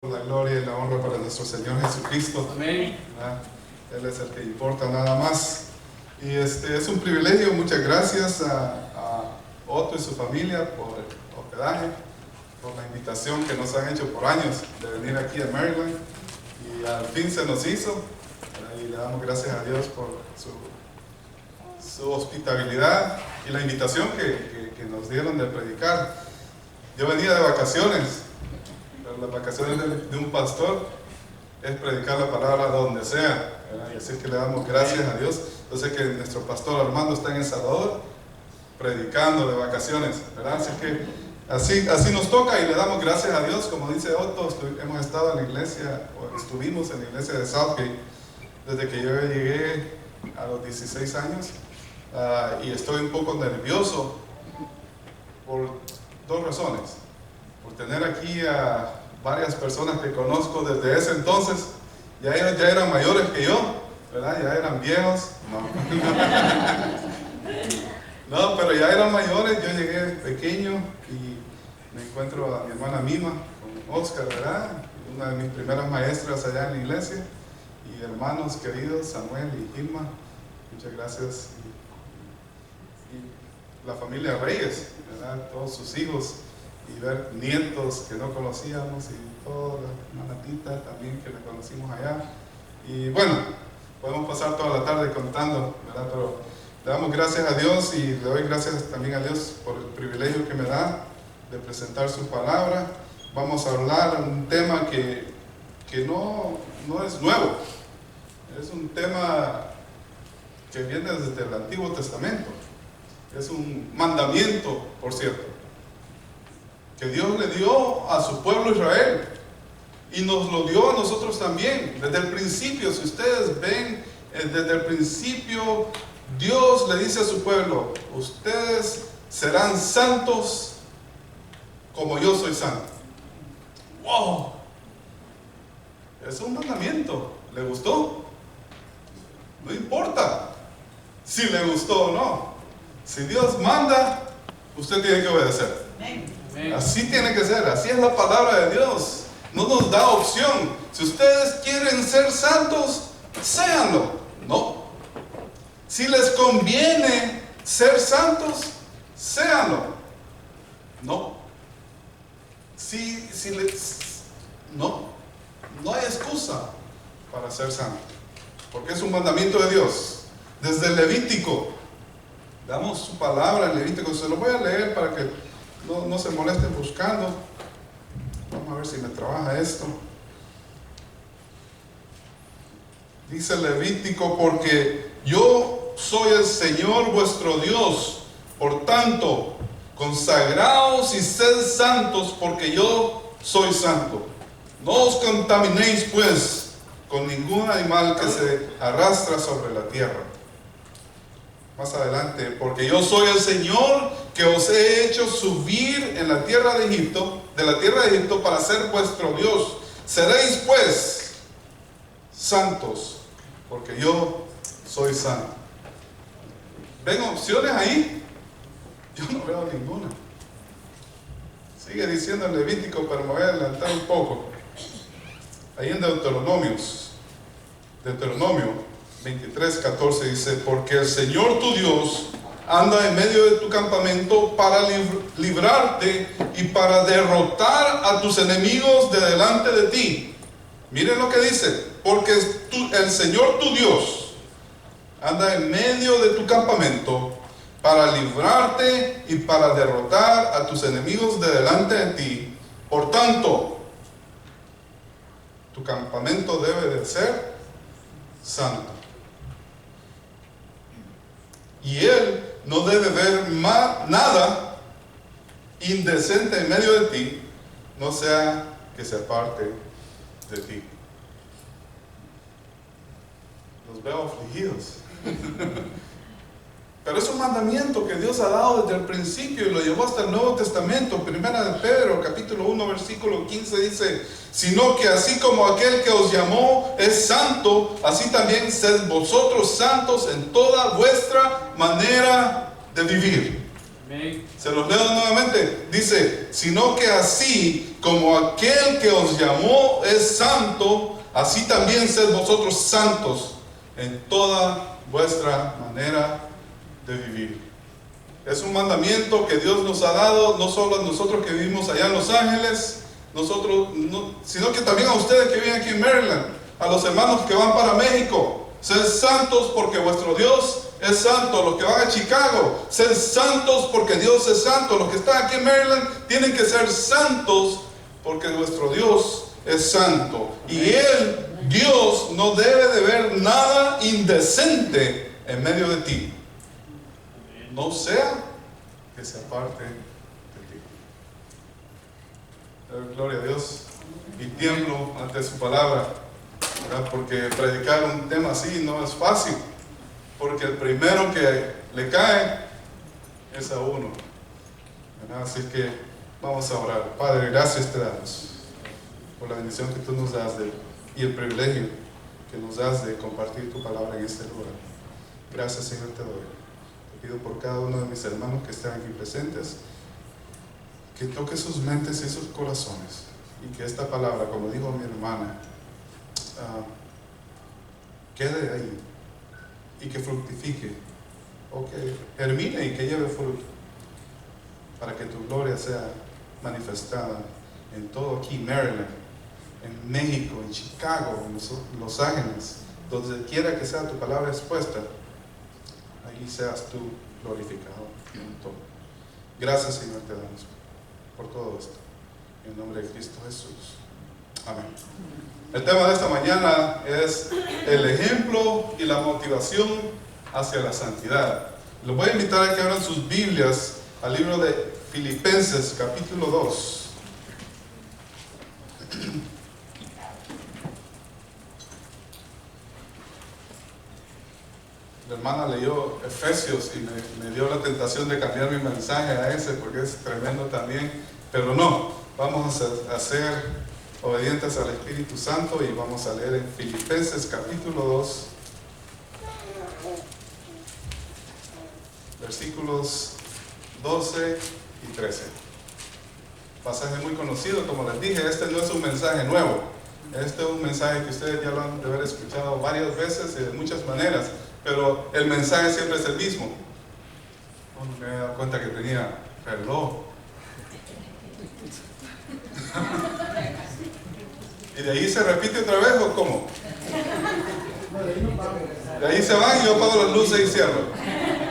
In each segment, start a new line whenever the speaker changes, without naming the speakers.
La gloria y la honra para nuestro Señor Jesucristo.
Amén.
Él es el que importa nada más. Y es un privilegio. Muchas gracias a Otto y su familia por el hospedaje, por la invitación que nos han hecho por años de venir aquí a Maryland. Y al fin se nos hizo. Y le damos gracias a Dios por su hospitalidad y la invitación que nos dieron de predicar. Yo venía de vacaciones. Las vacaciones de un pastor es predicar la palabra donde sea, ¿verdad? Y así es que le damos gracias a Dios. Yo sé que nuestro pastor Armando está en El Salvador predicando de vacaciones, ¿verdad? Así que así nos toca y le damos gracias a Dios. Como dice Otto, hemos estado en la iglesia, o estuvimos en la iglesia de Southgate desde que yo llegué a los 16 años, y estoy un poco nervioso por dos razones. Por tener aquí a varias personas que conozco desde ese entonces. Ya eran mayores que yo, ¿verdad? Ya eran viejos. No, pero ya eran mayores. Yo llegué pequeño y me encuentro a mi hermana Mima con Oscar, ¿verdad? Una de mis primeras maestras allá en la iglesia. Y hermanos queridos, Samuel y Gilma, muchas gracias. Y la familia Reyes, ¿verdad? Todos sus hijos. Y ver nietos que no conocíamos y toda la hermanita también que la conocimos allá. Y bueno, podemos pasar toda la tarde contando, ¿verdad? Pero le damos gracias a Dios y le doy gracias también a Dios por el privilegio que me da de presentar su palabra. Vamos a hablar de un tema que no es nuevo. Es un tema que viene desde el Antiguo Testamento. Es un mandamiento, por cierto, que Dios le dio a su pueblo Israel y nos lo dio a nosotros también. Desde el principio, si ustedes ven, desde el principio Dios le dice a su pueblo: ustedes serán santos como yo soy santo. ¡Wow! Es un mandamiento. ¿Le gustó? No importa si le gustó o no. Si Dios manda, usted tiene que obedecer. Así tiene que ser, así es la palabra de Dios. No nos da opción. Si ustedes quieren ser santos, séanlo. No. Si les conviene ser santos, séanlo. No. No hay excusa para ser santo, porque es un mandamiento de Dios. Desde el Levítico, damos su palabra en Levítico. Se lo voy a leer para que no se molesten buscando. Vamos a ver si me trabaja esto. Dice Levítico: porque yo soy el Señor vuestro Dios, por tanto, consagraos y sed santos, porque yo soy santo. No os contaminéis pues con ningún animal que se arrastra sobre la tierra. Más adelante: porque yo soy el Señor que os he hecho subir en la tierra de Egipto, para ser vuestro Dios. Seréis pues santos, porque yo soy santo. ¿Ven opciones ahí? Yo no veo ninguna. Sigue diciendo el Levítico, pero me voy a adelantar un poco. Ahí en Deuteronomio 23:14 dice: porque el Señor tu Dios anda en medio de tu campamento para librarte y para derrotar a tus enemigos de delante de ti. Miren lo que dice: porque el Señor tu Dios anda en medio de tu campamento para librarte y para derrotar a tus enemigos de delante de ti. Por tanto, tu campamento debe de ser santo. Y él no debe ver nada indecente en medio de ti, no sea que se aparte de ti. Los veo afligidos. Pero es un mandamiento que Dios ha dado desde el principio y lo llevó hasta el Nuevo Testamento. Primera de Pedro, capítulo 1, versículo 15 dice: sino que así como aquel que os llamó es santo, así también sed vosotros santos en toda vuestra manera de vivir. Se los leo nuevamente. Dice, sino que así como aquel que os llamó es santo, así también sed vosotros santos en toda vuestra manera de vivir. Es un mandamiento que Dios nos ha dado, no solo a nosotros que vivimos allá en Los Ángeles, sino que también a ustedes que viven aquí en Maryland, a los hermanos que van para México. Sed santos porque vuestro Dios es santo. Los que van a Chicago, sed santos porque Dios es santo. Los que están aquí en Maryland tienen que ser santos porque vuestro Dios es santo. Y Él, Dios, no debe de ver nada indecente en medio de ti. No sea que se aparte de ti. Gloria a Dios. Y tiemblo ante su palabra, ¿verdad? Porque predicar un tema así no es fácil. Porque el primero que le cae es a uno, ¿verdad? Así que vamos a orar. Padre, gracias te damos por la bendición que tú nos das y el privilegio que nos das de compartir tu palabra en este lugar. Gracias, Señor, te doy. Te pido por cada uno de mis hermanos que están aquí presentes, que toque sus mentes y sus corazones, y que esta palabra, como dijo mi hermana, quede ahí y que fructifique, o que germine y que lleve fruto, para que tu gloria sea manifestada en todo aquí, Maryland, en México, en Chicago, en Los Ángeles, donde quiera que sea tu palabra expuesta, allí seas tú glorificado en todo. Gracias, Señor, te damos por todo esto, en nombre de Cristo Jesús. Amén. El tema de esta mañana es el ejemplo y la motivación hacia la santidad. Los voy a invitar a que abran sus Biblias al libro de Filipenses, capítulo 2. La hermana leyó Efesios y me dio la tentación de cambiar mi mensaje a ese porque es tremendo también, pero no, vamos a ser obedientes al Espíritu Santo y vamos a leer en Filipenses capítulo 2, versículos 12 y 13. Pasaje muy conocido, como les dije. Este no es un mensaje nuevo, este es un mensaje que ustedes ya lo han de haber escuchado varias veces y de muchas maneras, pero el mensaje siempre es el mismo. Me he dado cuenta que tenía reloj. ¿Y de ahí se repite otra vez o cómo? De ahí se van y yo apago las luces y cierro.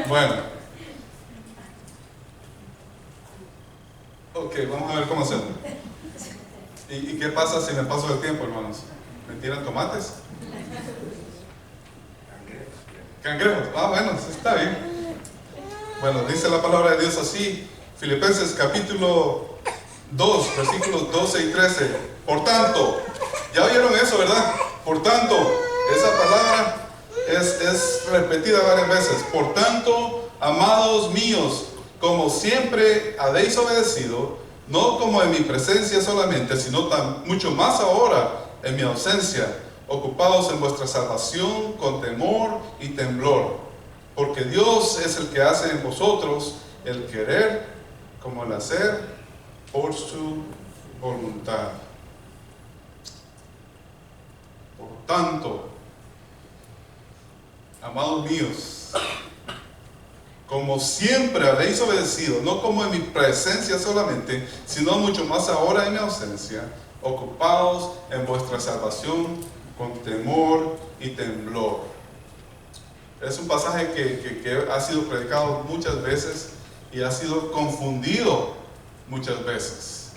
Bueno. Ok, vamos a ver cómo hacemos. ¿Y qué pasa si me paso el tiempo, hermanos? ¿Me tiran tomates? Cangrejos. Ah, bueno, está bien. Bueno, dice la palabra de Dios así, Filipenses capítulo 2, versículos 12 y 13. Por tanto, ya oyeron eso, ¿verdad? Por tanto, esa palabra es repetida varias veces. Por tanto, amados míos, como siempre habéis obedecido, no como en mi presencia solamente, sino mucho más ahora en mi ausencia, ocupados en vuestra salvación con temor y temblor, porque Dios es el que hace en vosotros el querer como el hacer por su voluntad. Por tanto, amados míos, como siempre habéis obedecido, no como en mi presencia solamente, sino mucho más ahora en mi ausencia, ocupados en vuestra salvación con temor y temblor. Es un pasaje que ha sido predicado muchas veces y ha sido confundido muchas veces.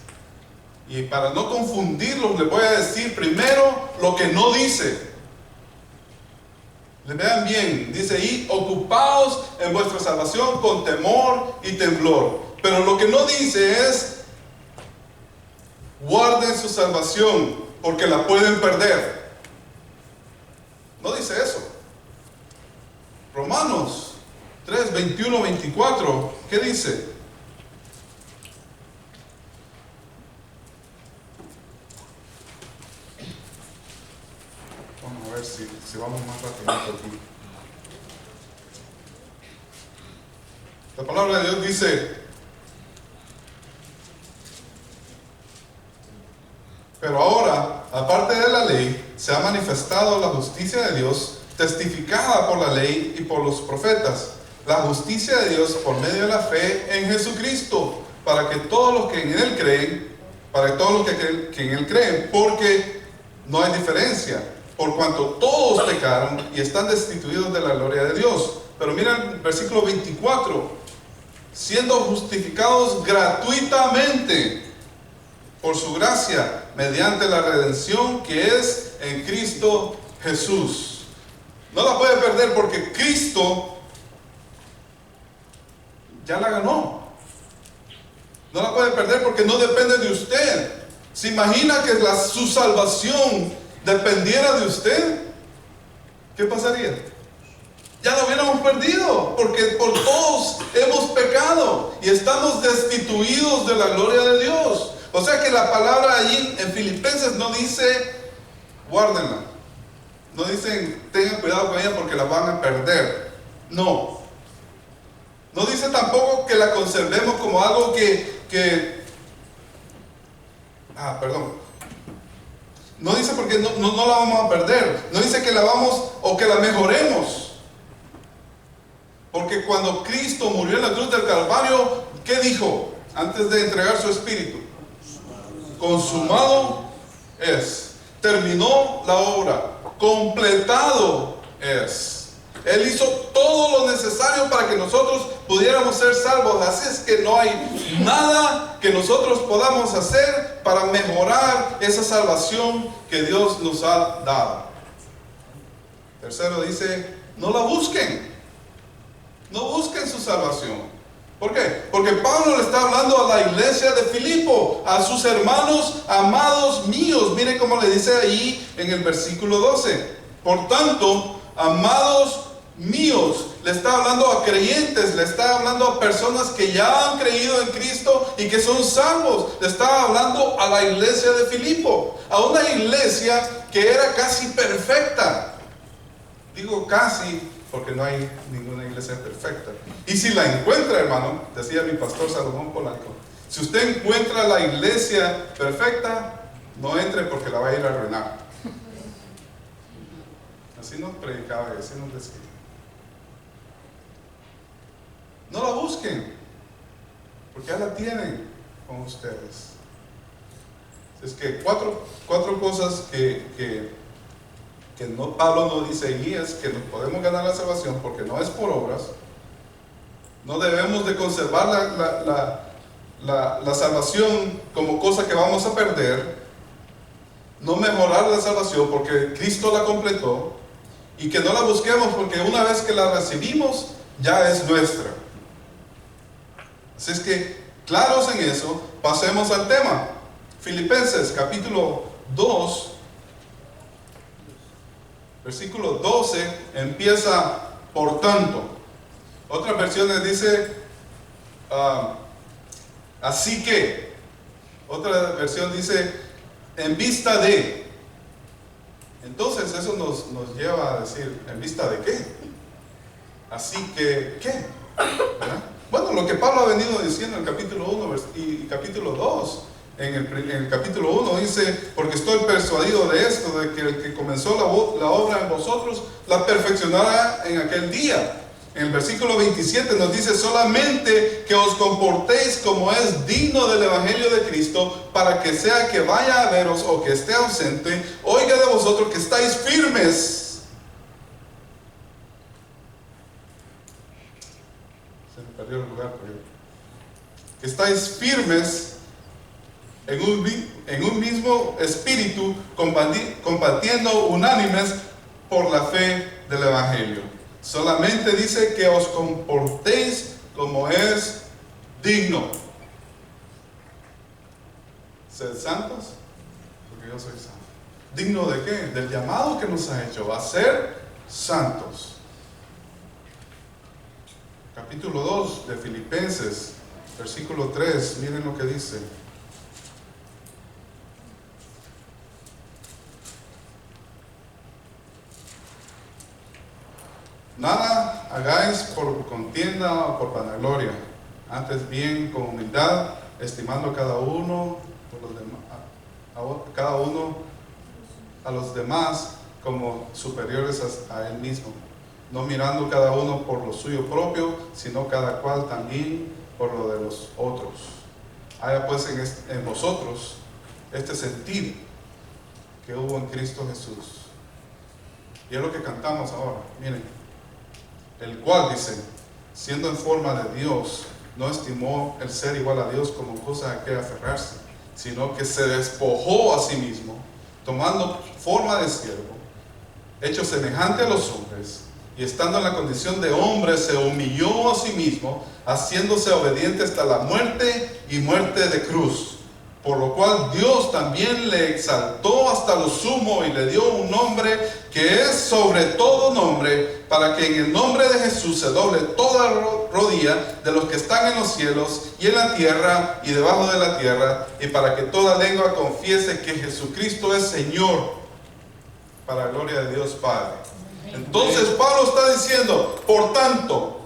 Y para no confundirlos, les voy a decir primero lo que no dice. Le vean bien, dice ahí, ocupaos en vuestra salvación con temor y temblor. Pero lo que no dice es, guarden su salvación, porque la pueden perder. No dice eso. Romanos 3, 21, 24, ¿qué dice? Vamos a ver si vamos más rápido aquí. La palabra de Dios dice: pero ahora, aparte de la ley, se ha manifestado la justicia de Dios, testificada por la ley y por los profetas. La justicia de Dios por medio de la fe en Jesucristo, para que todos los que en Él creen, que en Él creen, porque no hay diferencia, por cuanto todos pecaron y están destituidos de la gloria de Dios. Pero mira el versículo 24: siendo justificados gratuitamente por su gracia, mediante la redención que es en Cristo Jesús. No la puede perder, porque Cristo ya la ganó. No la puede perder porque no depende de usted. ¿Se imagina que su salvación dependiera de usted? ¿Qué pasaría? Ya lo hubiéramos perdido, porque por todos hemos pecado y estamos destituidos de la gloria de Dios. O sea que la palabra allí en Filipenses no dice guárdenla, no dicen tengan cuidado con ella porque la van a perder. No dice tampoco que la conservemos como algo no dice porque no la vamos a perder. No dice que la vamos o que la mejoremos. Porque cuando Cristo murió en la cruz del Calvario, ¿qué dijo antes de entregar su espíritu? Consumado es. Terminó la obra. Completado es. Él hizo todo lo necesario para que nosotros pudiéramos ser salvos. Así es que no hay nada que nosotros podamos hacer para mejorar esa salvación que Dios nos ha dado. Tercero dice, no la busquen. No busquen su salvación. ¿Por qué? Porque Pablo le está hablando a la iglesia de Filipo, a sus hermanos amados míos. Mire cómo le dice ahí en el versículo 12. Por tanto, amados míos, le está hablando a creyentes, le está hablando a personas que ya han creído en Cristo y que son salvos. Le está hablando a la iglesia de Filipo, a una iglesia que era casi perfecta. Digo casi porque no hay ninguna iglesia perfecta. Y si la encuentra, hermano, decía mi pastor Salomón Polanco, si usted encuentra la iglesia perfecta, no entre porque la va a ir a arruinar. Así nos predicaba y así nos decía. No la busquen, porque ya la tienen con ustedes. Es que cuatro cosas que Pablo no dice allí es que nos podemos ganar la salvación porque no es por obras. No debemos de conservar la salvación como cosa que vamos a perder. No mejorar la salvación porque Cristo la completó. Y que no la busquemos porque una vez que la recibimos ya es nuestra. Así es que, claros en eso, pasemos al tema. Filipenses capítulo 2, versículo 12, empieza por tanto. Otras versiones dice así que. Otra versión dice en vista de. Entonces eso nos lleva a decir, ¿en vista de qué? Así que, ¿qué? ¿Verdad? Bueno, lo que Pablo ha venido diciendo en el capítulo 1 y capítulo 2. En el capítulo 1 dice, porque estoy persuadido de esto, de que el que comenzó la obra en vosotros, la perfeccionará en aquel día. En el versículo 27 nos dice, solamente que os comportéis como es digno del evangelio de Cristo, para que sea que vaya a veros o que esté ausente, oiga de vosotros que estáis firmes. Se me perdió el lugar, pero que estáis firmes en un mismo espíritu, combatiendo unánimes por la fe del evangelio. Solamente dice que os comportéis como es digno. ¿Ser santos? Porque yo soy santo. ¿Digno de qué? Del llamado que nos ha hecho a ser santos. Capítulo 2 de Filipenses, versículo 3, miren lo que dice. Nada hagáis por contienda o por vanagloria, antes bien con humildad, estimando cada uno a los demás como superiores a él mismo, no mirando cada uno por lo suyo propio, sino cada cual también por lo de los otros. Haya pues en vosotros este sentir que hubo en Cristo Jesús. Y es lo que cantamos ahora, miren, el cual dice, siendo en forma de Dios, no estimó el ser igual a Dios como cosa a que aferrarse, sino que se despojó a sí mismo, tomando forma de siervo, hecho semejante a los hombres, y estando en la condición de hombre, se humilló a sí mismo, haciéndose obediente hasta la muerte y muerte de cruz. Por lo cual Dios también le exaltó hasta lo sumo y le dio un nombre que es sobre todo nombre, para que en el nombre de Jesús se doble toda rodilla de los que están en los cielos y en la tierra y debajo de la tierra, y para que toda lengua confiese que Jesucristo es Señor, para la gloria de Dios Padre. Entonces Pablo está diciendo, por tanto,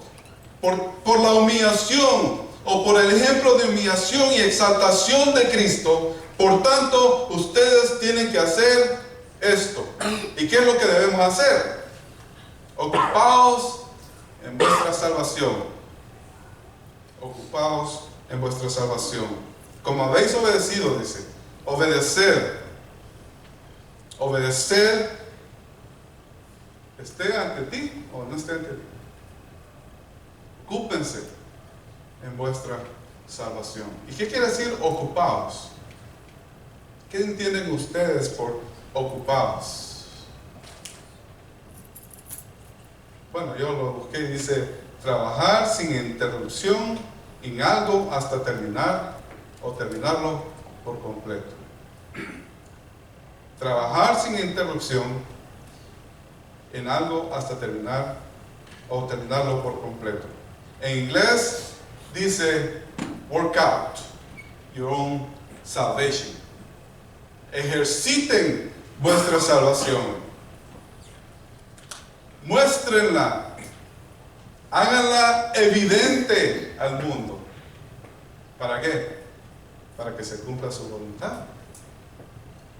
por la humillación o por el ejemplo de humillación y exaltación de Cristo, por tanto, ustedes tienen que hacer esto. ¿Y qué es lo que debemos hacer? Ocupaos en vuestra salvación. Ocupaos en vuestra salvación. Como habéis obedecido, dice, obedecer. Obedecer, esté ante ti o no esté ante ti. Ocúpense en vuestra salvación. ¿Y qué quiere decir ocupados? ¿Qué entienden ustedes por ocupados? Bueno, yo lo busqué y dice, trabajar sin interrupción en algo hasta terminar o terminarlo por completo. Trabajar sin interrupción en algo hasta terminar o terminarlo por completo. En inglés dice, work out your own salvation. Ejerciten vuestra salvación. Muéstrenla. Háganla evidente al mundo. ¿Para qué? Para que se cumpla su voluntad.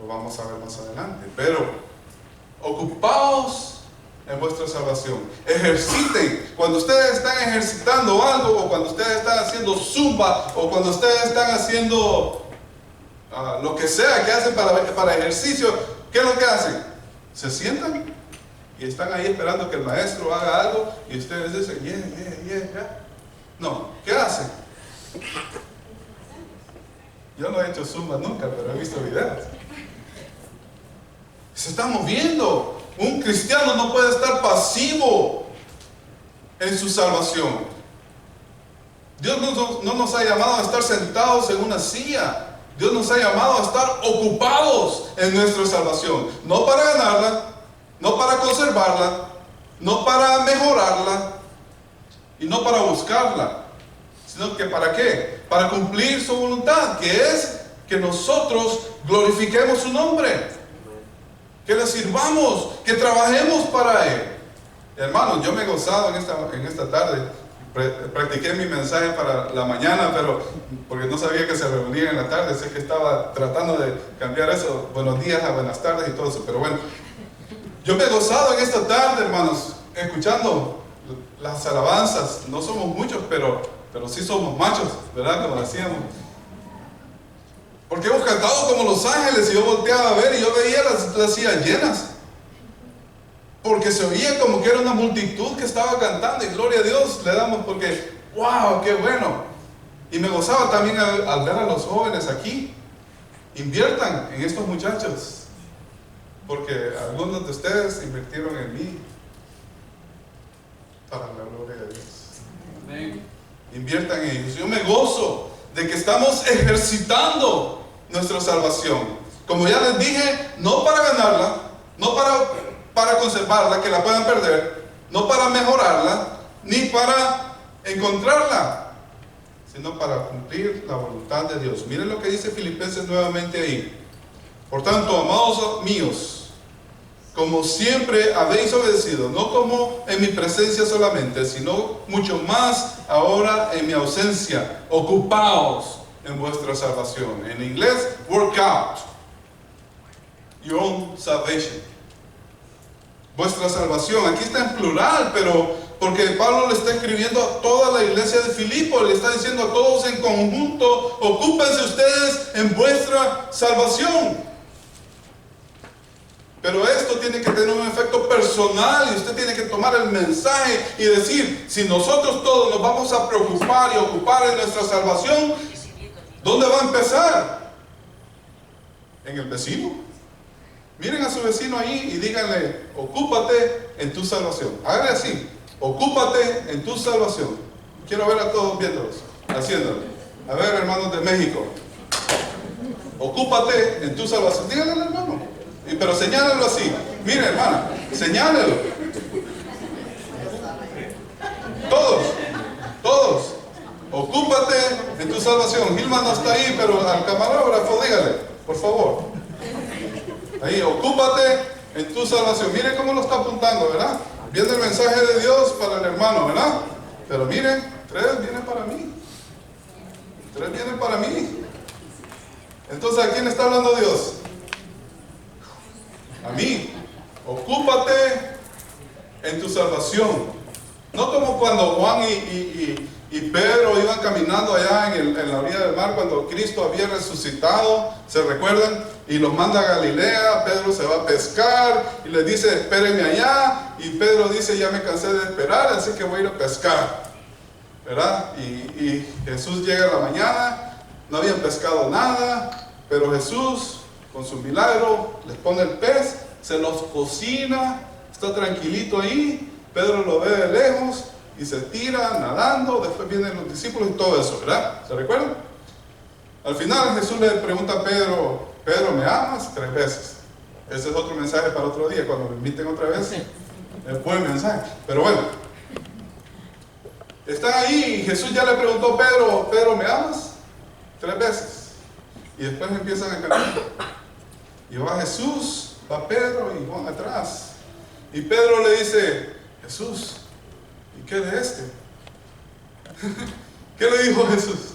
Lo vamos a ver más adelante. Pero ocupaos en vuestra salvación. Ejerciten. Cuando ustedes están ejercitando algo, o cuando ustedes están haciendo zumba, o cuando ustedes están haciendo lo que sea que hacen para ejercicio, ¿qué es lo que hacen? Se sientan y están ahí esperando que el maestro haga algo y ustedes dicen, yeah. No, ¿qué hacen? Yo no he hecho zumba nunca, pero he visto videos. Se está moviendo. Un cristiano no puede estar pasivo en su salvación. Dios no nos ha llamado a estar sentados en una silla. Dios nos ha llamado a estar ocupados en nuestra salvación. No para ganarla, no para conservarla, no para mejorarla y no para buscarla, sino que ¿para qué? Para cumplir su voluntad, que es que nosotros glorifiquemos su nombre, que le sirvamos, que trabajemos para Él. Hermanos, yo me he gozado en esta tarde. Practiqué mi mensaje para la mañana, pero porque no sabía que se reunía en la tarde, sé que estaba tratando de cambiar eso, buenos días a buenas tardes y todo eso, pero bueno, yo me he gozado en esta tarde, hermanos, escuchando las alabanzas. No somos muchos, pero sí somos machos, ¿verdad? Como decíamos. Porque hemos cantado como los ángeles y yo volteaba a ver y yo veía las sillas llenas. Porque se oía como que era una multitud que estaba cantando y gloria a Dios le damos porque, wow, qué bueno. Y me gozaba también al ver a los jóvenes aquí. Inviertan en estos muchachos, porque algunos de ustedes invirtieron en mí para la gloria de Dios. Amén. Inviertan en ellos. Yo me gozo de que estamos ejercitando nuestra salvación. Como ya les dije, no para ganarla, no para conservarla, que la puedan perder, no para mejorarla, ni para encontrarla, sino para cumplir la voluntad de Dios. Miren lo que dice Filipenses nuevamente ahí. Por tanto, amados míos, como siempre habéis obedecido, no como en mi presencia solamente, sino mucho más ahora en mi ausencia. Ocupaos en vuestra salvación. En inglés, work out your own salvation. Vuestra salvación. Aquí está en plural, pero porque Pablo le está escribiendo a toda la iglesia de Filipo, le está diciendo a todos en conjunto, ocúpense ustedes en vuestra salvación. Pero esto tiene que tener un efecto personal y usted tiene que tomar el mensaje y decir, si nosotros todos nos vamos a preocupar y ocupar en nuestra salvación, ¿dónde va a empezar? En el vecino. Miren a su vecino ahí y díganle, ocúpate en tu salvación. Háganle así, ocúpate en tu salvación. Quiero ver a todos viéndolos, haciéndolo. A ver, hermanos de México, ocúpate en tu salvación. Díganle al hermano. Pero señálelo así. Mire, hermana, señálelo. Todos. Ocúpate en tu salvación. Gilma no está ahí, pero al camarógrafo dígale, por favor. Ahí, ocúpate en tu salvación. Mire cómo lo está apuntando, ¿verdad? Viendo el mensaje de Dios para el hermano, ¿verdad? Pero miren, 3 vienen para mí. 3 vienen para mí. Entonces, ¿a quién está hablando Dios? A mí. Ocúpate en tu salvación. No como cuando Juan y Pedro iban caminando allá en la orilla del mar cuando Cristo había resucitado, ¿se recuerdan? Y los manda a Galilea. Pedro se va a pescar y les dice, espérenme allá. Y Pedro dice, ya me cansé de esperar, así que voy a ir a pescar, ¿verdad? Y Jesús llega a la mañana, no habían pescado nada, pero Jesús con su milagro les pone el pez, se los cocina, está tranquilito ahí. Pedro lo ve de lejos y se tira nadando. Después vienen los discípulos y todo eso, ¿verdad? ¿Se recuerdan? Al final Jesús le pregunta a Pedro, Pedro, ¿me amas? 3 veces. Ese es otro mensaje para otro día, cuando me inviten otra vez. Es buen mensaje, pero bueno. Está ahí y Jesús ya le preguntó a Pedro, Pedro, ¿me amas? 3 veces. Y después empiezan a caminar. Y va Jesús, va Pedro y Juan atrás. Y Pedro le dice, Jesús, ¿y qué de este? ¿Qué le dijo Jesús?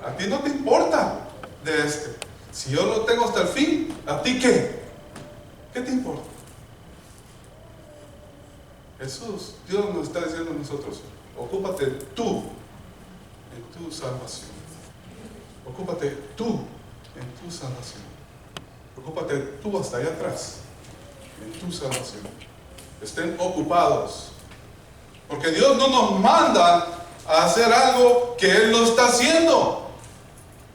A ti no te importa de este. Si yo lo tengo hasta el fin, ¿a ti qué? ¿Qué te importa? Jesús, Dios nos está diciendo a nosotros, ocúpate tú en tu salvación. Ocúpate tú en tu salvación. Ocúpate tú hasta allá atrás en tu salvación. Estén ocupados. Porque Dios no nos manda a hacer algo que Él no está haciendo,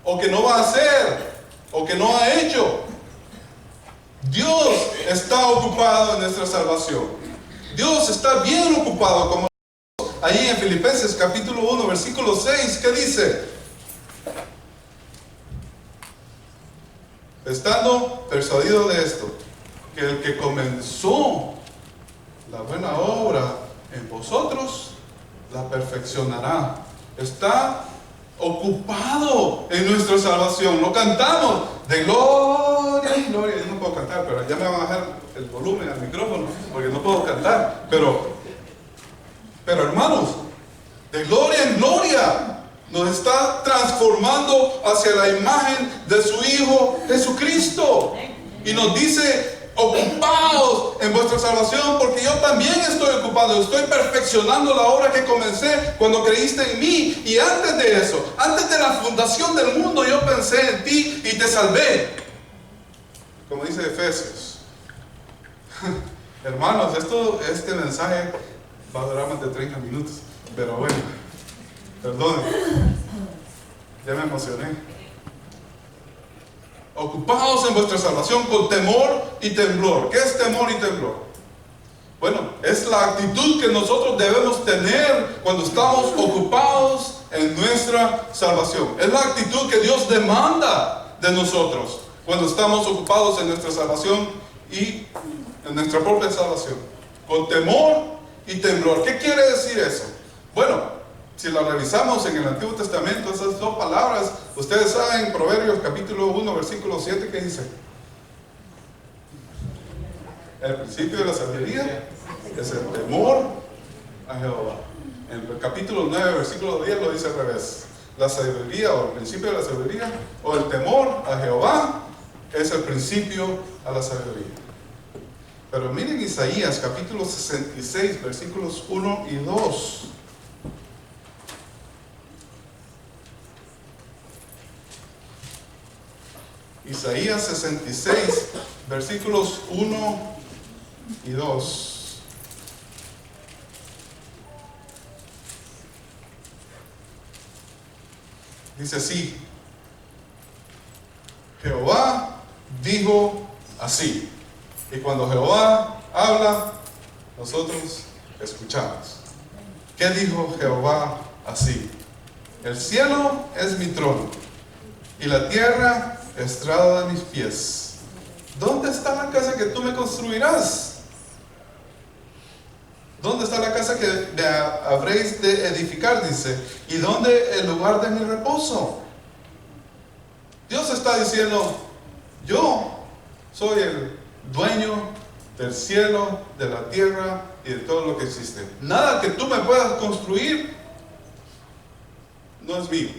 o que no va a hacer, o que no ha hecho. Dios está ocupado en nuestra salvación. Dios está bien ocupado, como ahí en Filipenses capítulo 1, versículo 6, ¿qué dice? Estando persuadido de esto, que el que comenzó la buena obra en vosotros, la perfeccionará. Está ocupado en nuestra salvación. Lo cantamos de gloria en gloria. Yo no puedo cantar, pero ya me van a bajar el volumen al micrófono porque no puedo cantar. Pero hermanos, de gloria en gloria nos está transformando hacia la imagen de su Hijo Jesucristo. Y nos dice, ocupaos en vuestra salvación, porque yo también estoy ocupado, estoy perfeccionando la obra que comencé cuando creíste en mí. Y antes de eso, antes de la fundación del mundo, yo pensé en ti y te salvé, como dice Efesios. Hermanos, este mensaje va a durar más de 30 minutos, pero bueno, perdonen, ya me emocioné. Ocupados en vuestra salvación con temor y temblor. ¿Qué es temor y temblor? Bueno, es la actitud que nosotros debemos tener cuando estamos ocupados en nuestra salvación. Es la actitud que Dios demanda de nosotros cuando estamos ocupados en nuestra salvación y en nuestra propia salvación. Con temor y temblor. ¿Qué quiere decir eso? Bueno, si la revisamos en el Antiguo Testamento, esas 2 palabras, ustedes saben, Proverbios capítulo 1, versículo 7, ¿qué dice? El principio de la sabiduría es el temor a Jehová. En el capítulo 9, versículo 10 lo dice al revés. La sabiduría o el principio de la sabiduría o el temor a Jehová es el principio a la sabiduría. Pero miren Isaías capítulo 66 versículos 1 y 2. Isaías 66 versículos 1 y 2. Dice así: Jehová dijo así. Y cuando Jehová habla, nosotros escuchamos. ¿Qué dijo Jehová así? El cielo es mi trono y la tierra estrado de mis pies. ¿Dónde está la casa que tú me construirás? ¿Dónde está la casa que me habréis de edificar? Dice. ¿Y dónde el lugar de mi reposo? Dios está diciendo: yo soy el dueño del cielo, de la tierra y de todo lo que existe. Nada que tú me puedas construir no es mío.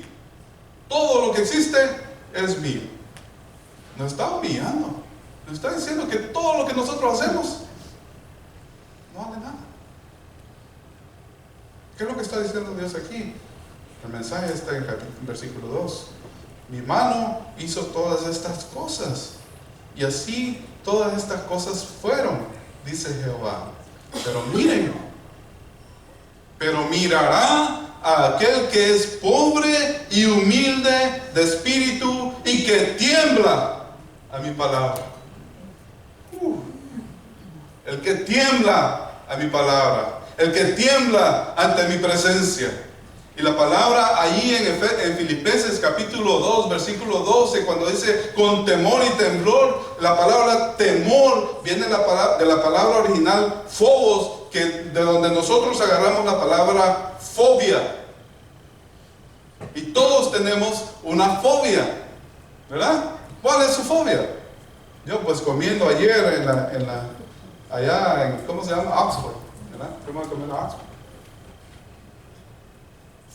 Todo lo que existe es mío. Nos está humillando. Nos está diciendo que todo lo que nosotros hacemos no vale nada. ¿Qué es lo que está diciendo Dios aquí? El mensaje está en versículo 2. Mi mano hizo todas estas cosas, y así todas estas cosas fueron, dice Jehová. Pero miren, pero mirará a aquel que es pobre y humilde de espíritu y que tiembla a mi palabra. El que tiembla a mi palabra, el que tiembla ante mi presencia. Y la palabra allí en Filipenses capítulo 2, versículo 12, cuando dice con temor y temblor, la palabra temor viene de la palabra original phobos, de donde nosotros agarramos la palabra fobia. Y todos tenemos una fobia, ¿verdad? ¿Cuál es su fobia? Yo pues comiendo ayer allá en, ¿cómo se llama? Oxford, ¿verdad? Fuimos a comer a Oxford.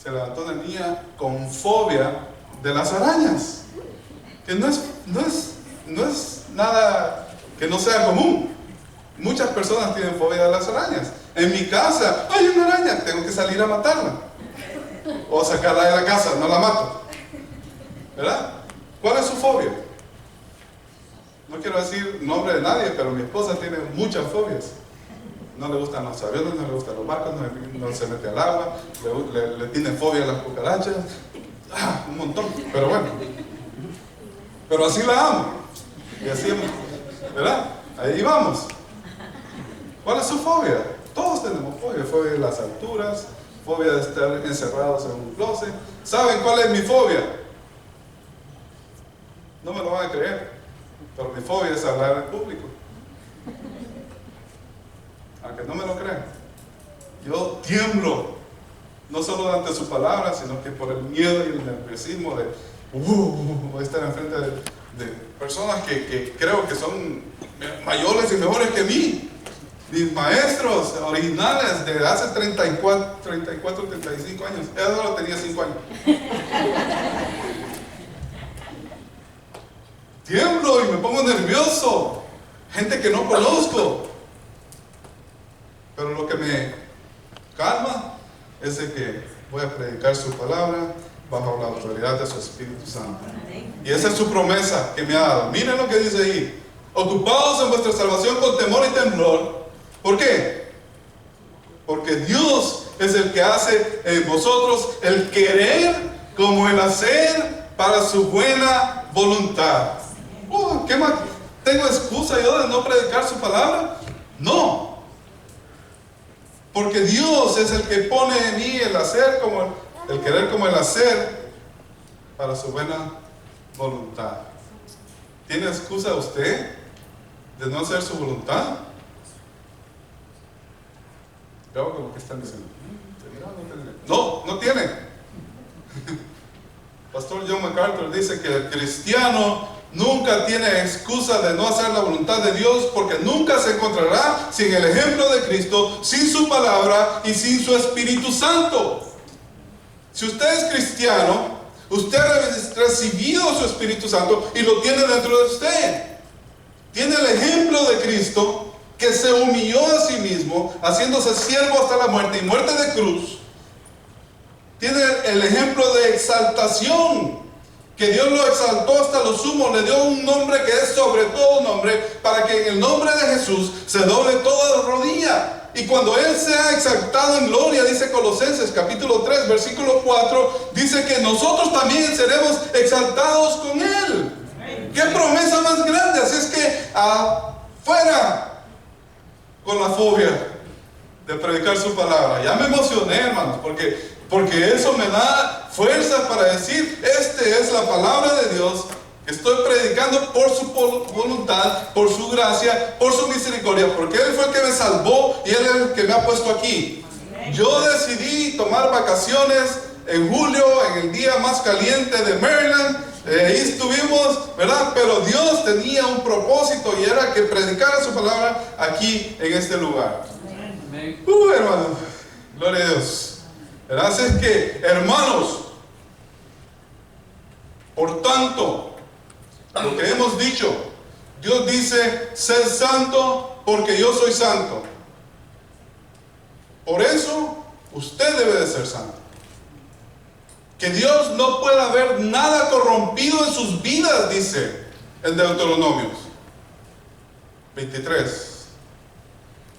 Se levantó una niña con fobia de las arañas, que no es nada que no sea común. Muchas personas tienen fobia de las arañas. En mi casa hay una araña, tengo que salir a matarla o sacarla de la casa, no la mato, ¿verdad? ¿Cuál es su fobia? No quiero decir nombre de nadie, pero mi esposa tiene muchas fobias. No le gustan los aviones, no le gustan los barcos, no se mete al agua, le tiene fobia a las cucarachas, un montón, pero bueno. Pero así la amo. Y así, ¿verdad? Ahí vamos. ¿Cuál es su fobia? Todos tenemos fobia. Fobia de las alturas, fobia de estar encerrados en un closet. ¿Saben cuál es mi fobia? No me lo van a creer, pero mi fobia es hablar en público. Aunque no me lo crean, yo tiemblo, no solo ante su palabra, sino que por el miedo y el nerviosismo de voy a estar enfrente de personas que creo que son mayores y mejores que mí, mis maestros originales de hace 34, 35 años. Eduardo tenía 5 años. Tiemblo y me pongo nervioso, gente que no conozco. Pero lo que me calma es de que voy a predicar su palabra bajo la autoridad de su Espíritu Santo. Y esa es su promesa que me ha dado. Miren lo que dice ahí: ocupados en vuestra salvación con temor y temblor. ¿Por qué? Porque Dios es el que hace en vosotros el querer como el hacer para su buena voluntad. ¿Qué más? ¿Tengo excusa yo de no predicar su palabra? No. Porque Dios es el que pone en mí el hacer como el querer como el hacer para su buena voluntad. ¿Tiene excusa usted de no hacer su voluntad? Veo con lo que están diciendo. No, no tiene. Pastor John MacArthur dice que el cristiano nunca tiene excusa de no hacer la voluntad de Dios, porque nunca se encontrará sin el ejemplo de Cristo, sin su palabra y sin su Espíritu Santo. Si usted es cristiano, usted ha recibido su Espíritu Santo y lo tiene dentro de usted. Tiene el ejemplo de Cristo, que se humilló a sí mismo, haciéndose siervo hasta la muerte y muerte de cruz. Tiene el ejemplo de exaltación, que Dios lo exaltó hasta lo sumo, le dio un nombre que es sobre todo nombre, para que en el nombre de Jesús se doble toda rodilla. Y cuando Él sea exaltado en gloria, dice Colosenses capítulo 3, versículo 4, dice que nosotros también seremos exaltados con Él. ¡Qué promesa más grande! Así es que afuera con la fobia de predicar su palabra. Ya me emocioné, hermanos, porque eso me da fuerza para decir, esta es la palabra de Dios. Estoy predicando por su voluntad, por su gracia, por su misericordia, porque Él fue el que me salvó y Él es el que me ha puesto aquí. Yo decidí tomar vacaciones en julio, en el día más caliente de Maryland. Ahí estuvimos, ¿verdad? Pero Dios tenía un propósito y era que predicara su palabra aquí en este lugar. Hermanos, gloria a Dios. ¿Verdad? Así es que, hermanos, por tanto, lo que hemos dicho, Dios dice, sed santo porque yo soy santo. Por eso, usted debe de ser santo. Que Dios no pueda ver nada corrompido en sus vidas, dice en Deuteronomios 23.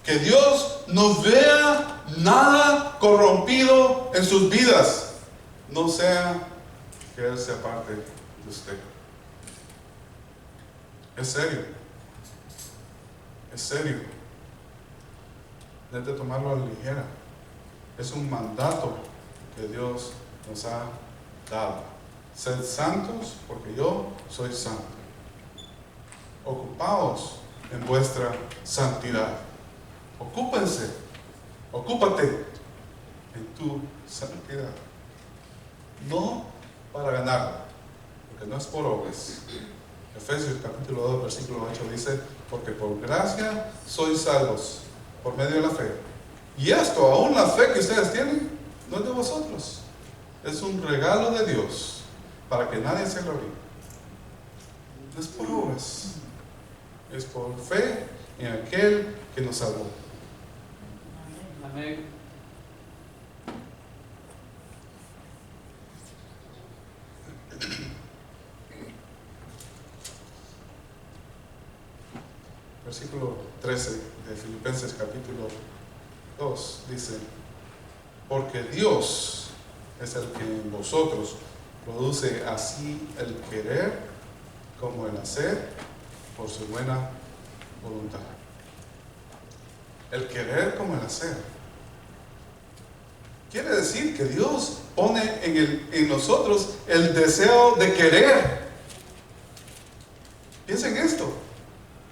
Que Dios no vea nada corrompido en sus vidas, no sea que Él se aparte de usted. Es serio. Es serio. No hay que tomarlo a la ligera. Es un mandato que Dios nos ha dado. Sed santos porque yo soy santo. Ocupaos en vuestra santidad. Ocúpense, ocúpate en tu santidad. No para ganarla, porque no es por obras. Efesios capítulo 2, versículo 8 dice, porque por gracia sois salvos por medio de la fe. Y esto, aún la fe que ustedes tienen, no es de vosotros. Es un regalo de Dios para que nadie se gloríe. No es por obras, es por fe en aquel que nos salvó.
Amén.
Versículo 13 de Filipenses capítulo 2 dice, porque Dios es el que en vosotros produce así el querer como el hacer por su buena voluntad. El querer como el hacer. Quiere decir que Dios pone en nosotros el deseo de querer. Piensen esto.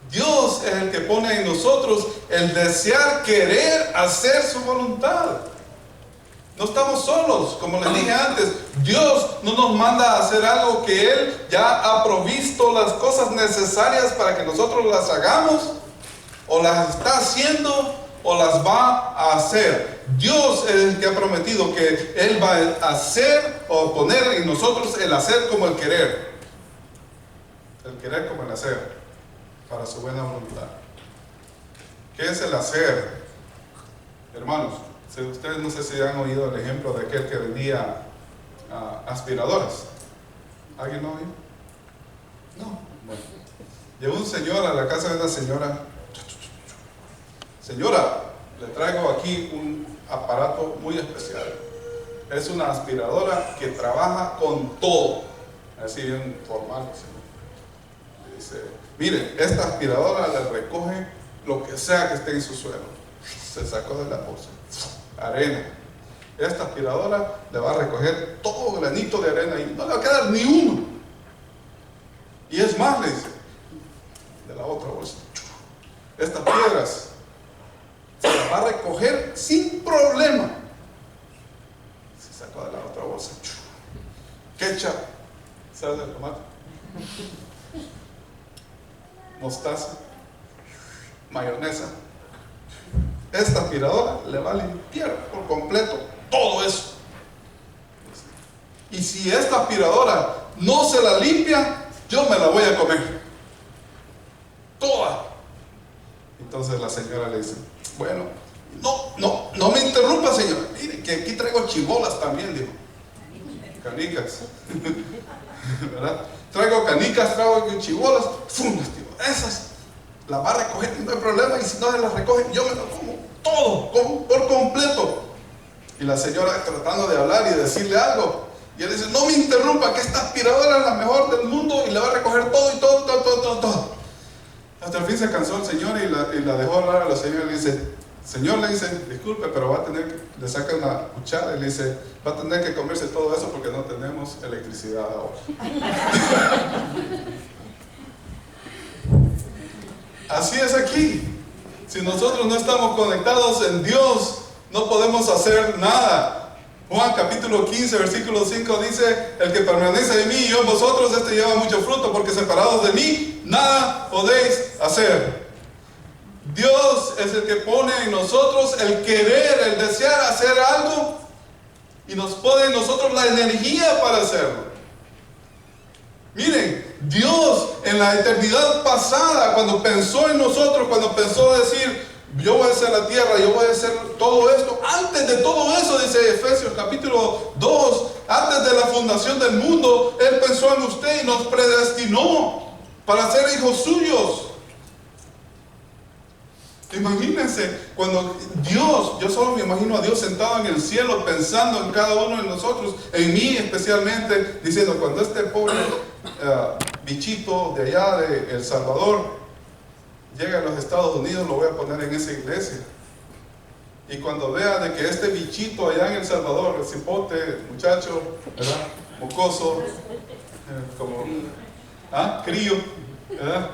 Dios es el que pone en nosotros el desear querer hacer su voluntad. No estamos solos, como les dije antes. Dios no nos manda a hacer algo que Él ya ha provisto las cosas necesarias para que nosotros las hagamos, o las está haciendo, o las va a hacer. Dios es el que ha prometido que Él va a hacer o poner en nosotros el hacer como el querer. El querer como el hacer, para su buena voluntad. ¿Qué es el hacer? Hermanos, ustedes no sé si han oído el ejemplo de aquel que vendía aspiradoras. ¿Alguien lo oído? No. Bueno. Llegó un señor a la casa de una señora. Señora, le traigo aquí un aparato muy especial. Es una aspiradora que trabaja con todo. Así bien formal. Dice, mire, esta aspiradora le recoge lo que sea que esté en su suelo. Se sacó de la bolsa. Arena. Esta aspiradora le va a recoger todo granito de arena y no le va a quedar ni uno. Y es más, le dice, de la otra bolsa. Estas piedras se las va a recoger sin problema. Se sacó de la otra bolsa. Ketchup, ¿sabes de tomate? mostaza, mayonesa. Esta aspiradora le va a limpiar por completo todo eso. Y si esta aspiradora no se la limpia, yo me la voy a comer toda. Entonces la señora le dice, bueno, no me interrumpa, señora, mire que aquí traigo chibolas también, dijo. Canicas. ¿Verdad? Traigo canicas, traigo chibolas. Esas las va a recoger, no hay problema, y si no se las recogen, yo me las como todo, por completo. Y la señora tratando de hablar y de decirle algo, y él dice, no me interrumpa, que esta aspiradora es la mejor del mundo y le va a recoger todo y todo. Hasta el fin se cansó el señor y la dejó hablar a la señora y le dice, señor, le dice, disculpe, pero va a tener que, le saca una cuchara y le dice, va a tener que comerse todo eso porque no tenemos electricidad ahora. Así es aquí. Si nosotros no estamos conectados en Dios, no podemos hacer nada. Juan capítulo 15, versículo 5 dice, el que permanece en mí y yo en vosotros, este lleva mucho fruto, porque separados de mí, nada podéis hacer. Dios es el que pone en nosotros el querer, el desear hacer algo, y nos pone en nosotros la energía para hacerlo. Miren, Dios en la eternidad pasada, cuando pensó en nosotros, cuando pensó decir, yo voy a hacer la tierra, yo voy a hacer todo esto, antes de todo eso, dice Efesios capítulo 2, antes de la fundación del mundo, Él pensó en usted y nos predestinó para ser hijos suyos. Imagínense, cuando Dios, yo solo me imagino a Dios sentado en el cielo pensando en cada uno de nosotros, en mí especialmente, diciendo, cuando este pobre bichito de allá de El Salvador llegue a los Estados Unidos, lo voy a poner en esa iglesia. Y cuando vea de que este bichito allá en El Salvador, el cipote, el muchacho, ¿verdad? Mocoso, como crío, ¿verdad?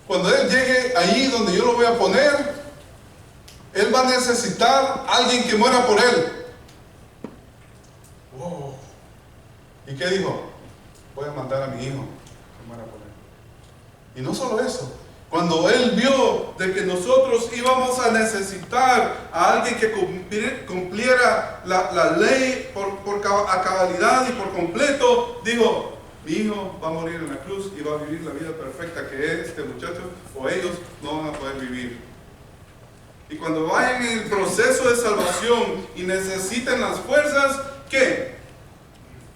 Cuando él llegue allí donde yo lo voy a poner, él va a necesitar a alguien que muera por él. Wow. ¿Y qué dijo? Voy a mandar a mi hijo que muera por él. Y no solo eso, cuando él vio de que nosotros íbamos a necesitar a alguien que cumpliera la ley a cabalidad y por completo, dijo, mi hijo va a morir en la cruz y va a vivir la vida perfecta que este muchacho o ellos no van a poder vivir. Y cuando vayan en el proceso de salvación y necesiten las fuerzas, ¿qué?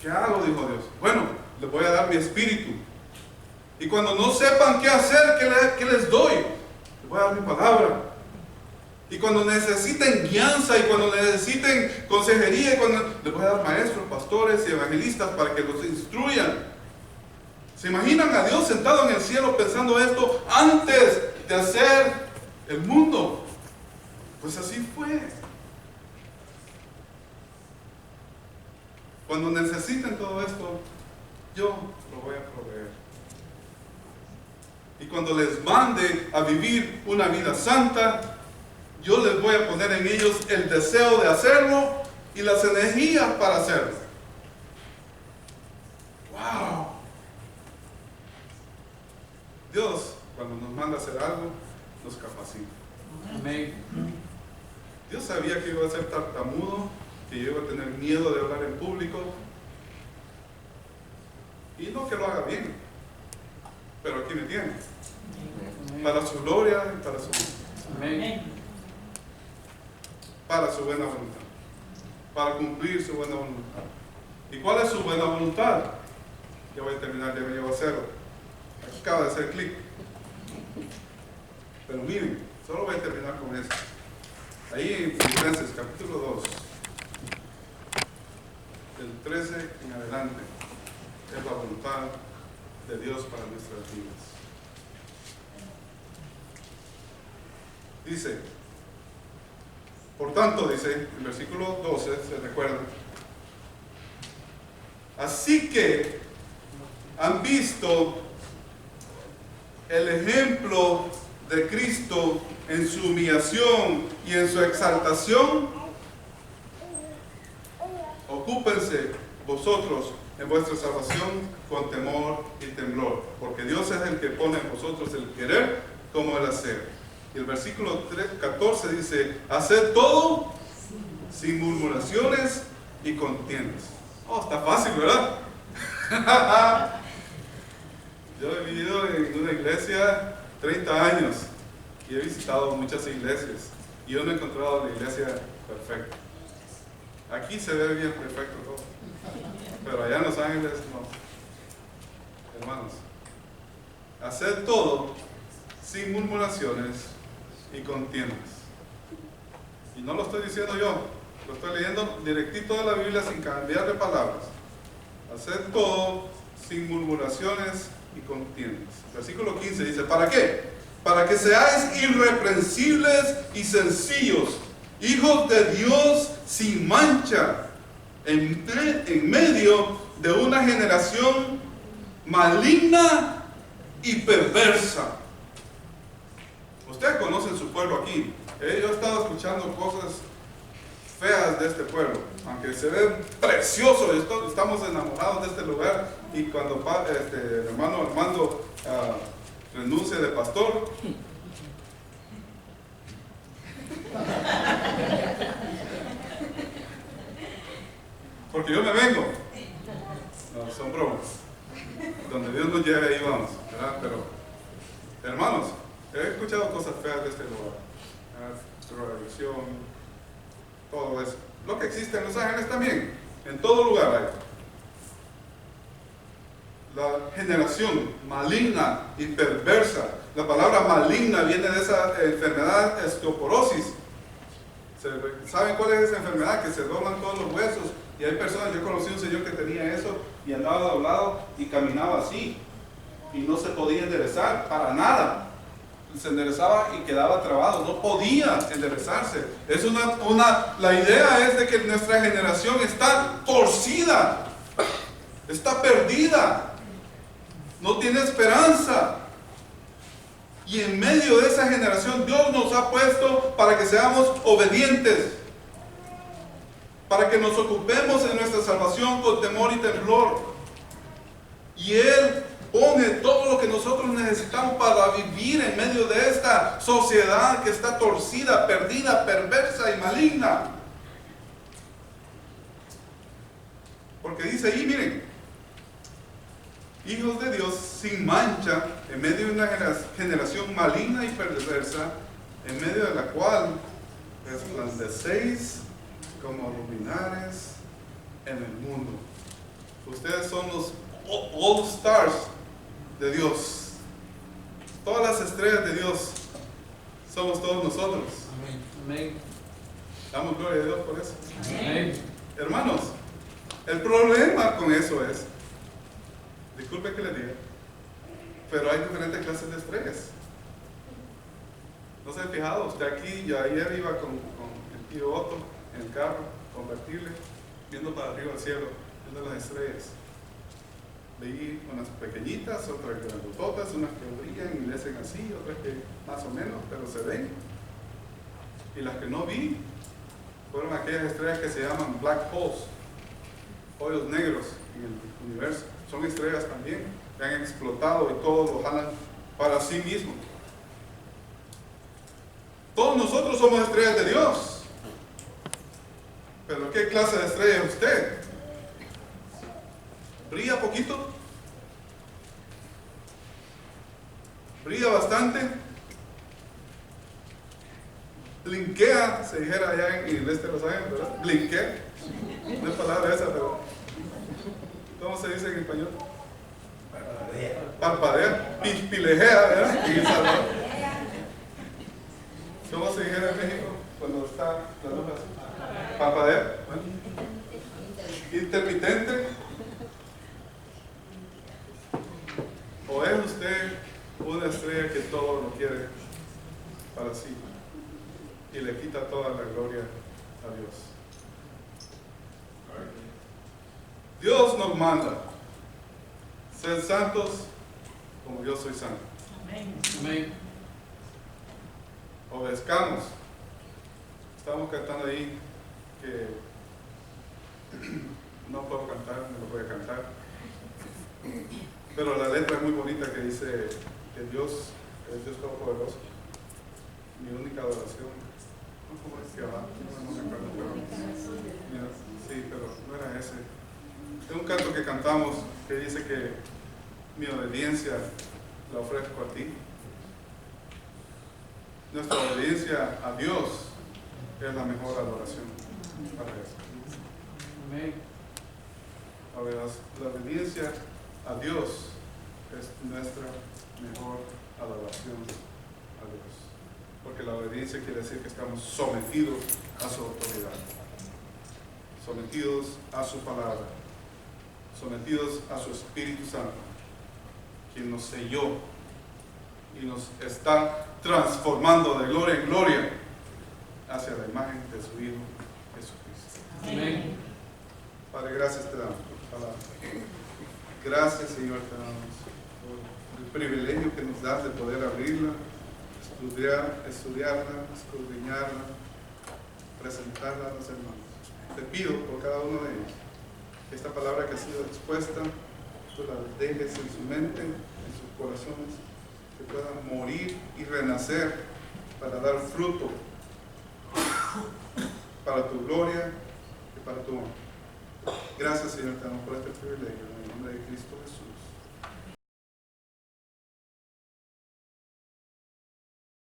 ¿Qué hago? Dijo Dios. Bueno, les voy a dar mi espíritu. Y cuando no sepan qué hacer, ¿qué les doy? Les voy a dar mi palabra. Y cuando necesiten guianza y cuando necesiten consejería, les voy a dar maestros, pastores y evangelistas para que los instruyan. ¿Se imaginan a Dios sentado en el cielo pensando esto antes de hacer el mundo? Pues así fue. Cuando necesiten todo esto, yo lo voy a proveer. Y cuando les mande a vivir una vida santa, yo les voy a poner en ellos el deseo de hacerlo y las energías para hacerlo. ¡Wow! Dios, cuando nos manda a hacer algo, nos capacita. Amén. Dios sabía que iba a ser tartamudo, que yo iba a tener miedo de hablar en público. Y no que lo haga bien, pero aquí me tiene. Para su gloria y para su para su buena voluntad. Para cumplir su buena voluntad. ¿Y cuál es su buena voluntad? Ya voy a terminar, ya me llevo a cero. Acaba de hacer clic. Pero miren, solo voy a terminar con esto. Ahí en Filipenses capítulo 2, del 13 en adelante, es la voluntad de Dios para nuestras vidas. Dice, por tanto, dice, en versículo 12, se recuerda, así que han visto el ejemplo de Cristo en su humillación y en su exaltación, ocúpense vosotros en vuestra salvación con temor y temblor, porque Dios es el que pone en vosotros el querer como el hacer. Y el versículo 14 dice, haced todo sin murmuraciones y contiendas. Oh, está fácil, ¿verdad? Yo he vivido en una iglesia 30 años y he visitado muchas iglesias y yo no he encontrado la iglesia perfecta. Aquí se ve bien perfecto todo, pero allá en Los Ángeles no. Hermanos, haced todo sin murmuraciones y contiendas. Y no lo estoy diciendo yo, lo estoy leyendo directito de la Biblia sin cambiar de palabras. Haced todo sin murmuraciones y contiendas. Versículo 15 dice, ¿para qué? Para que seáis irreprensibles y sencillos, hijos de Dios sin mancha, en medio de una generación maligna y perversa. Ustedes conocen su pueblo aquí. Yo he estado escuchando cosas feas de este pueblo, aunque se ve precioso. Estamos enamorados de este lugar. Y cuando el hermano Armando renuncie de pastor, porque yo me vengo. No, son bromas. Donde Dios nos lleve, ahí vamos, ¿verdad? Pero, hermanos, he escuchado cosas feas de este lugar. Drogadicción, todo eso. Lo que existe en Los Ángeles también. En todo lugar hay. La generación maligna y perversa. La palabra maligna viene de esa enfermedad osteoporosis. ¿Saben cuál es esa enfermedad? Que se doblan todos los huesos. Y hay personas, yo conocí a un señor que tenía eso y andaba doblado y caminaba así. Y no se podía enderezar para nada. Se enderezaba y quedaba trabado, no podía enderezarse. La idea es de que nuestra generación está torcida, está perdida, no tiene esperanza. Y en medio de esa generación Dios nos ha puesto para que seamos obedientes, para que nos ocupemos de nuestra salvación con temor y temblor. Y Él pone todo lo que nosotros necesitamos para vivir en medio de esta sociedad que está torcida, perdida, perversa y maligna. Porque dice ahí, miren, hijos de Dios sin mancha, en medio de una generación maligna y perversa, en medio de la cual resplandecéis como luminares en el mundo. Ustedes son los all stars de Dios. Todas las estrellas de Dios somos todos nosotros.
Amén.
Damos gloria a Dios por eso.
Amén.
Hermanos, el problema con eso es, disculpe que le diga, pero hay diferentes clases de estrellas. ¿No se han fijado? Usted aquí, yo ayer iba con el tío Otto en el carro convertible, viendo para arriba al cielo, viendo las estrellas. Veí unas pequeñitas, otras grandototas, unas que brillan y le hacen así, otras que más o menos, pero se ven. Y las que no vi fueron aquellas estrellas que se llaman black holes, hoyos negros en el universo. Son estrellas también que han explotado y todos lo jalan para sí mismos. Todos nosotros somos estrellas de Dios. Pero ¿qué clase de estrella es usted? ¿Brilla poquito? ¿Brilla bastante? ¿Blinkea? Se dijera allá en el este de Los Ángeles, ¿verdad? ¿Blinkea? No es palabra esa, pero ¿cómo se dice en español? Parpadea. Pispilejea, ¿verdad? En El Salvador. ¿Cómo se dijera en México cuando está la luz así? Parpadea. Bueno. Intermitente. ¿O es usted una estrella que todo lo quiere para sí y le quita toda la gloria a Dios? Dios nos manda ser santos como yo soy santo.
Amén.
Obedezcamos. Estamos cantando ahí que no puedo cantar, no lo voy a cantar. Pero la letra es muy bonita que dice que Dios es Dios Todopoderoso. Mi única adoración. ¿Cómo es que va? No me acuerdo, pero, sí, pero no era ese. Es un canto que cantamos que dice que mi obediencia la ofrezco a ti. Nuestra obediencia a Dios es la mejor adoración para eso.
Amén.
La obediencia a Dios es nuestra mejor adoración a Dios. Porque la obediencia quiere decir que estamos sometidos a su autoridad, sometidos a su palabra, sometidos a su Espíritu Santo, quien nos selló y nos está transformando de gloria en gloria hacia la imagen de su Hijo Jesucristo.
Amén.
Padre, gracias te damos por tu palabra. Gracias, Señor, te damos por el privilegio que nos das de poder abrirla, estudiarla, escudriñarla, presentarla a los hermanos. Te pido por cada uno de ellos que esta palabra que ha sido expuesta, tú la dejes en su mente, en sus corazones, que puedan morir y renacer para dar fruto para tu gloria y para tu honor. Gracias, Señor, te damos por este privilegio en el nombre de Cristo Jesús.